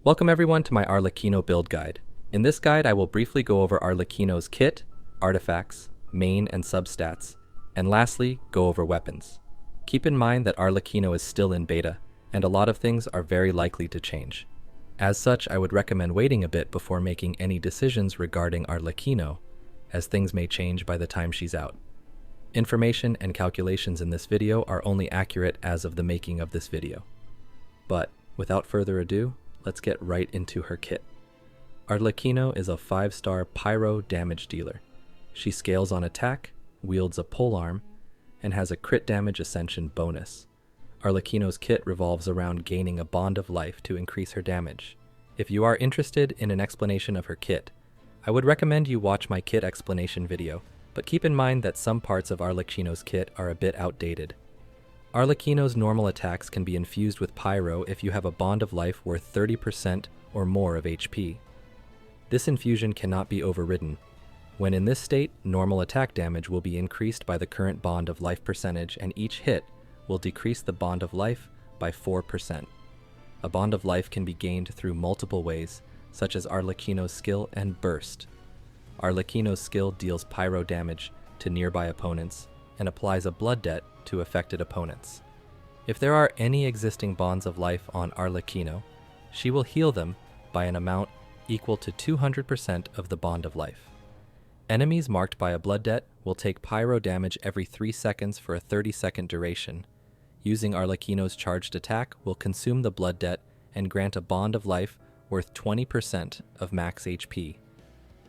Welcome everyone to my Arlecchino build guide. In this guide, I will briefly go over Arlecchino's kit, artifacts, main and substats, and lastly, go over weapons. Keep in mind that Arlecchino is still in beta, and a lot of things are very likely to change. As such, I would recommend waiting a bit before making any decisions regarding Arlecchino, as things may change by the time she's out. Information and calculations in this video are only accurate as of the making of this video. But, without further ado, let's get right into her kit. Arlecchino is a 5-star pyro damage dealer. She scales on attack, wields a polearm, and has a crit damage ascension bonus. Arlecchino's kit revolves around gaining a bond of life to increase her damage. If you are interested in an explanation of her kit, I would recommend you watch my kit explanation video, but keep in mind that some parts of Arlecchino's kit are a bit outdated. Arlecchino's normal attacks can be infused with pyro if you have a bond of life worth 30% or more of HP. This infusion cannot be overridden. When in this state, normal attack damage will be increased by the current bond of life percentage, and each hit will decrease the bond of life by 4%. A bond of life can be gained through multiple ways, such as Arlecchino's skill and burst. Arlecchino's skill deals pyro damage to nearby opponents and applies a blood debt to affected opponents. If there are any existing bonds of life on Arlecchino, she will heal them by an amount equal to 200% of the bond of life. Enemies marked by a blood debt will take pyro damage every 3 seconds for a 30-second duration. Using Arlecchino's charged attack will consume the blood debt and grant a bond of life worth 20% of max HP.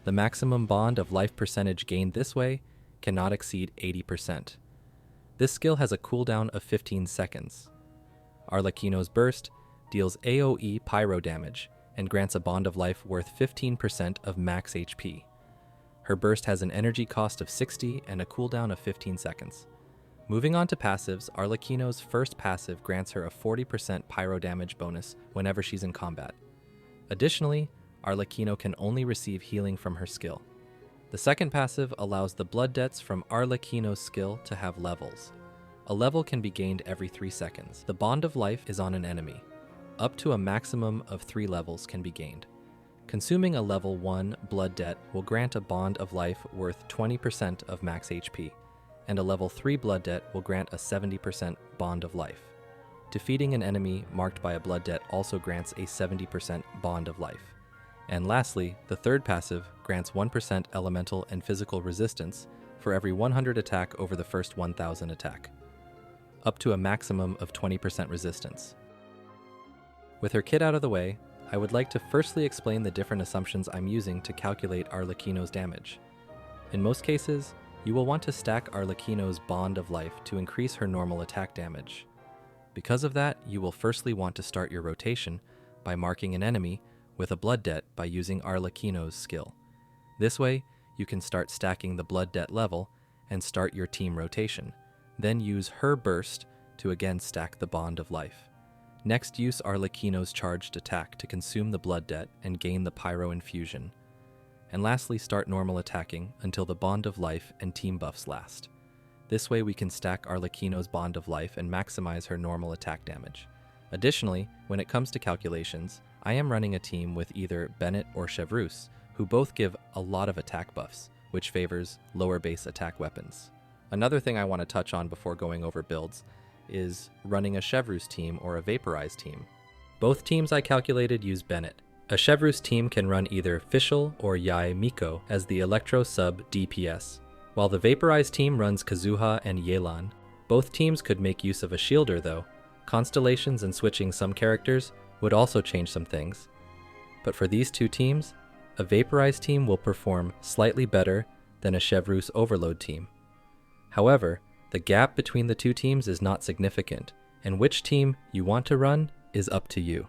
The maximum bond of life percentage gained this way cannot exceed 80%. This skill has a cooldown of 15 seconds. Arlecchino's burst deals AoE pyro damage and grants a bond of life worth 15% of max HP. Her burst has an energy cost of 60 and a cooldown of 15 seconds. Moving on to passives, Arlecchino's first passive grants her a 40% pyro damage bonus whenever she's in combat. Additionally, Arlecchino can only receive healing from her skill. The second passive allows the blood debts from Arlecchino's skill to have levels. A level can be gained every 3 seconds. The bond of life is on an enemy. Up to a maximum of 3 levels can be gained. Consuming a level 1 blood debt will grant a bond of life worth 20% of max HP, and a level 3 blood debt will grant a 70% bond of life. Defeating an enemy marked by a blood debt also grants a 70% bond of life. And lastly, the third passive grants 1% elemental and physical resistance for every 100 attack over the first 1000 attack, up to a maximum of 20% resistance. With her kit out of the way, I would like to firstly explain the different assumptions I'm using to calculate Arlecchino's damage. In most cases, you will want to stack Arlecchino's bond of life to increase her normal attack damage. Because of that, you will firstly want to start your rotation by marking an enemy with a blood debt by using Arlecchino's skill. This way, you can start stacking the blood debt level and start your team rotation. Then use her burst to again stack the bond of life. Next, use Arlecchino's charged attack to consume the blood debt and gain the pyro infusion. And lastly, start normal attacking until the bond of life and team buffs last. This way we can stack Arlecchino's bond of life and maximize her normal attack damage. Additionally, when it comes to calculations, I am running a team with either Bennett or Chevreuse, who both give a lot of attack buffs, which favors lower base attack weapons. Another thing I want to touch on before going over builds is running a Chevreuse team or a vaporize team. Both teams I calculated use Bennett. A Chevreuse team can run either Fischl or Yae Miko as the Electro sub DPS, while the vaporize team runs Kazuha and Yelan. Both teams could make use of a shielder though. Constellations and switching some characters would also change some things. But for these two teams, a vaporize team will perform slightly better than a Chevreuse overload team. However, the gap between the two teams is not significant, and which team you want to run is up to you.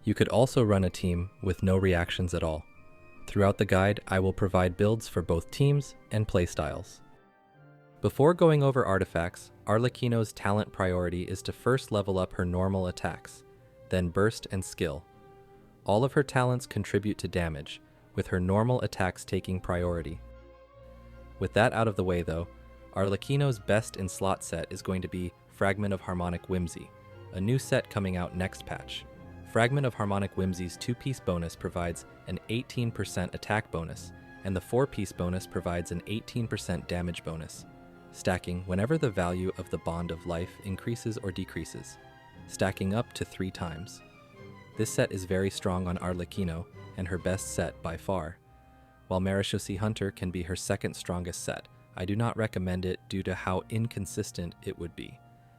You could also run a team with no reactions at all. Throughout the guide, I will provide builds for both teams and playstyles. Before going over artifacts, Arlecchino's talent priority is to first level up her normal attacks, then burst and skill. All of her talents contribute to damage, with her normal attacks taking priority. With that out of the way though, Arlecchino's best in slot set is going to be Fragment of Harmonic Whimsy, a new set coming out next patch. Fragment of Harmonic Whimsy's 2-piece bonus provides an 18% attack bonus, and the 4-piece bonus provides an 18% damage bonus, stacking whenever the value of the Bond of Life increases or decreases, stacking up to 3 times. This set is very strong on Arlecchino and her best set by far. While Marechaussee Hunter can be her second strongest set, I do not recommend it due to how inconsistent it would be.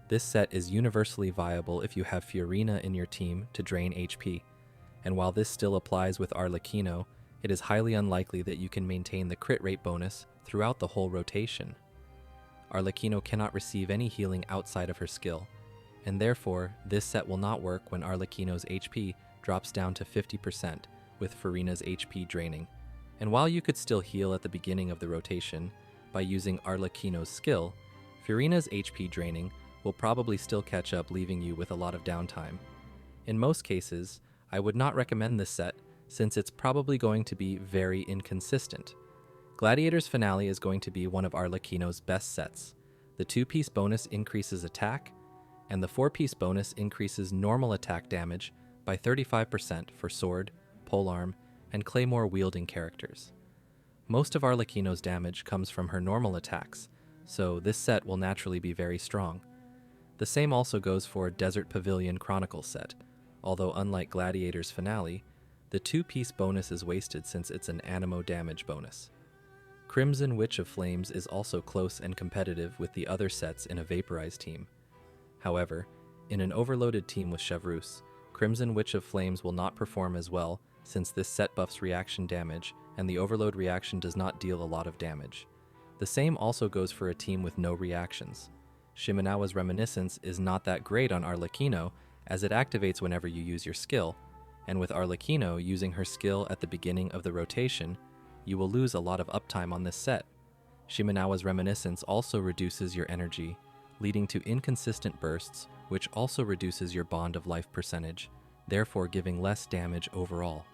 This set is universally viable if you have Fiorina in your team to drain HP, and while this still applies with Arlecchino, it is highly unlikely that you can maintain the crit rate bonus throughout the whole rotation. Arlecchino cannot receive any healing outside of her skill, and therefore this set will not work when Arlecchino's HP drops down to 50% with Fiorina's HP draining. And while you could still heal at the beginning of the rotation by using Arlecchino's skill, Fiorina's HP draining will probably still catch up, leaving you with a lot of downtime. In most cases, I would not recommend this set since it's probably going to be very inconsistent. Gladiator's Finale is going to be one of Arlecchino's best sets. The 2-piece bonus increases attack, and the 4-piece bonus increases normal attack damage by 35% for sword, polearm, and claymore wielding characters. Most of Arlecchino's damage comes from her normal attacks, so this set will naturally be very strong. The same also goes for Desert Pavilion Chronicles set, although unlike Gladiator's Finale, the 2-piece bonus is wasted since it's an animo damage bonus. Crimson Witch of Flames is also close and competitive with the other sets in a vaporize team. However, in an overloaded team with Chevreuse, Crimson Witch of Flames will not perform as well since this set buffs reaction damage and the overload reaction does not deal a lot of damage. The same also goes for a team with no reactions. Shimenawa's Reminiscence is not that great on Arlecchino as it activates whenever you use your skill, and with Arlecchino using her skill at the beginning of the rotation, you will lose a lot of uptime on this set. Shimenawa's Reminiscence also reduces your energy, leading to inconsistent bursts, which also reduces your Bond of Life percentage, therefore giving less damage overall.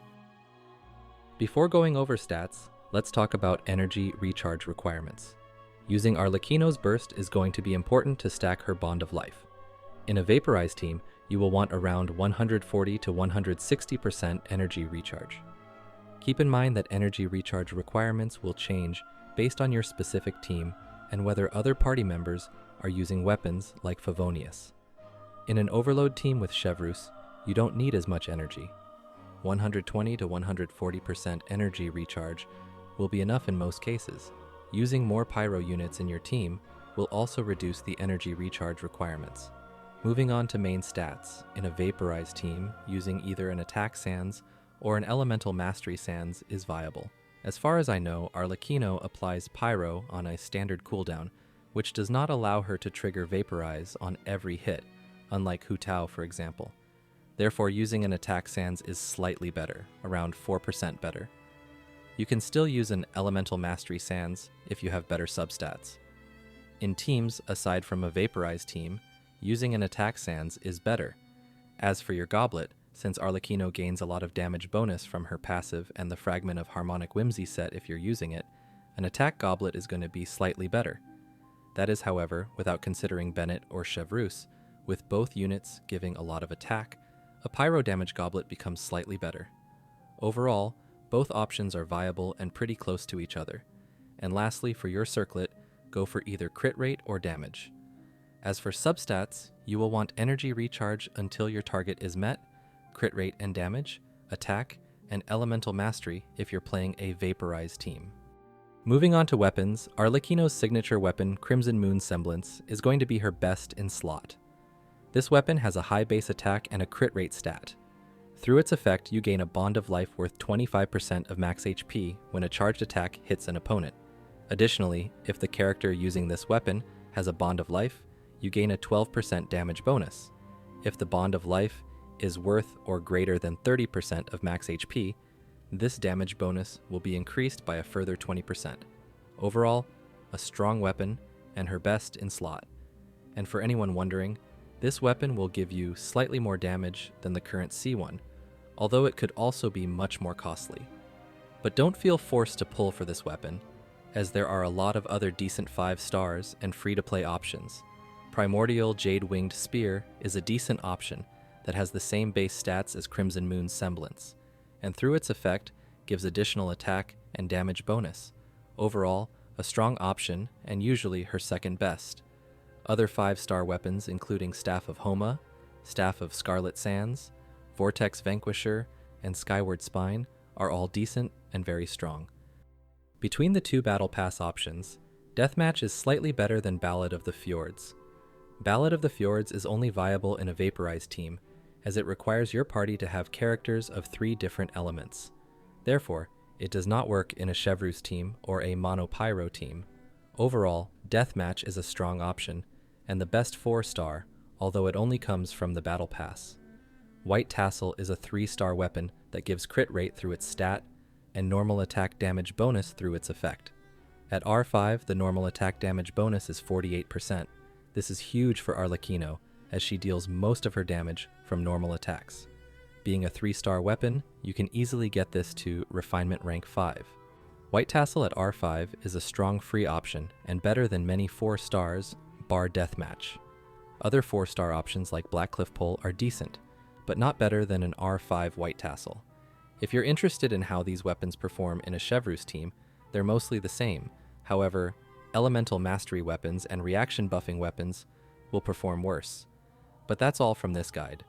Before going over stats, let's talk about energy recharge requirements. Using Arlecchino's burst is going to be important to stack her Bond of Life. In a vaporize team, you will want around 140 to 160% energy recharge. Keep in mind that energy recharge requirements will change based on your specific team and whether other party members are using weapons like Favonius. In an overload team with Chevreuse, you don't need as much energy. 120 to 140% energy recharge will be enough in most cases. Using more pyro units in your team will also reduce the energy recharge requirements. Moving on to main stats, in a vaporize team, using either an attack sans or an elemental mastery sans is viable. As far as I know, Arlecchino applies pyro on a standard cooldown, which does not allow her to trigger vaporize on every hit, unlike Hu Tao for example. Therefore, using an attack sans is slightly better, around 4% better. You can still use an elemental mastery sans if you have better substats. In teams, aside from a vaporized team, using an attack sans is better. As for your goblet, since Arlecchino gains a lot of damage bonus from her passive and the Fragment of Harmonic Whimsy set if you're using it, an attack goblet is going to be slightly better. That is, however, without considering Bennett or Chevreuse, with both units giving a lot of attack, a pyro damage goblet becomes slightly better. Overall, both options are viable and pretty close to each other. And lastly, for your circlet, go for either crit rate or damage. As for substats, you will want energy recharge until your target is met, crit rate and damage, attack, and elemental mastery if you're playing a vaporized team. Moving on to weapons, Arlecchino's signature weapon, Crimson Moon Semblance, is going to be her best in slot. This weapon has a high base attack and a crit rate stat. Through its effect, you gain a Bond of Life worth 25% of max HP when a charged attack hits an opponent. Additionally, if the character using this weapon has a Bond of Life, you gain a 12% damage bonus. If the Bond of Life is worth or greater than 30% of max HP, this damage bonus will be increased by a further 20%. Overall, a strong weapon and her best in slot. And for anyone wondering, this weapon will give you slightly more damage than the current C1, although it could also be much more costly. But don't feel forced to pull for this weapon, as there are a lot of other decent 5 stars and free-to-play options. Primordial Jade Winged Spear is a decent option that has the same base stats as Crimson Moon's Semblance, and through its effect gives additional attack and damage bonus. Overall, a strong option and usually her second best. Other 5-star weapons including Staff of Homa, Staff of Scarlet Sands, Vortex Vanquisher, and Skyward Spine are all decent and very strong. Between the two Battle Pass options, Deathmatch is slightly better than Ballad of the Fjords. Ballad of the Fjords is only viable in a vaporize team, as it requires your party to have characters of 3 different elements. Therefore, it does not work in a Chevreuse team or a Monopyro team. Overall, Deathmatch is a strong option, and the best 4-star, although it only comes from the Battle Pass. White Tassel is a 3-star weapon that gives crit rate through its stat, and normal attack damage bonus through its effect. At R5, the normal attack damage bonus is 48%. This is huge for Arlecchino, as she deals most of her damage from normal attacks. Being a 3-star weapon, you can easily get this to Refinement rank 5. White Tassel at R5 is a strong free option and better than many 4 stars, bar Deathmatch. Other 4-star options like Blackcliff Pole are decent, but not better than an R5 White Tassel. If you're interested in how these weapons perform in a Chevreuse team, they're mostly the same. However, elemental mastery weapons and reaction buffing weapons will perform worse. But that's all from this guide.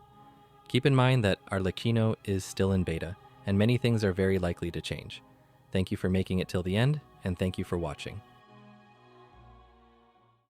Keep in mind that Arlecchino is still in beta, and many things are very likely to change. Thank you for making it till the end, and thank you for watching.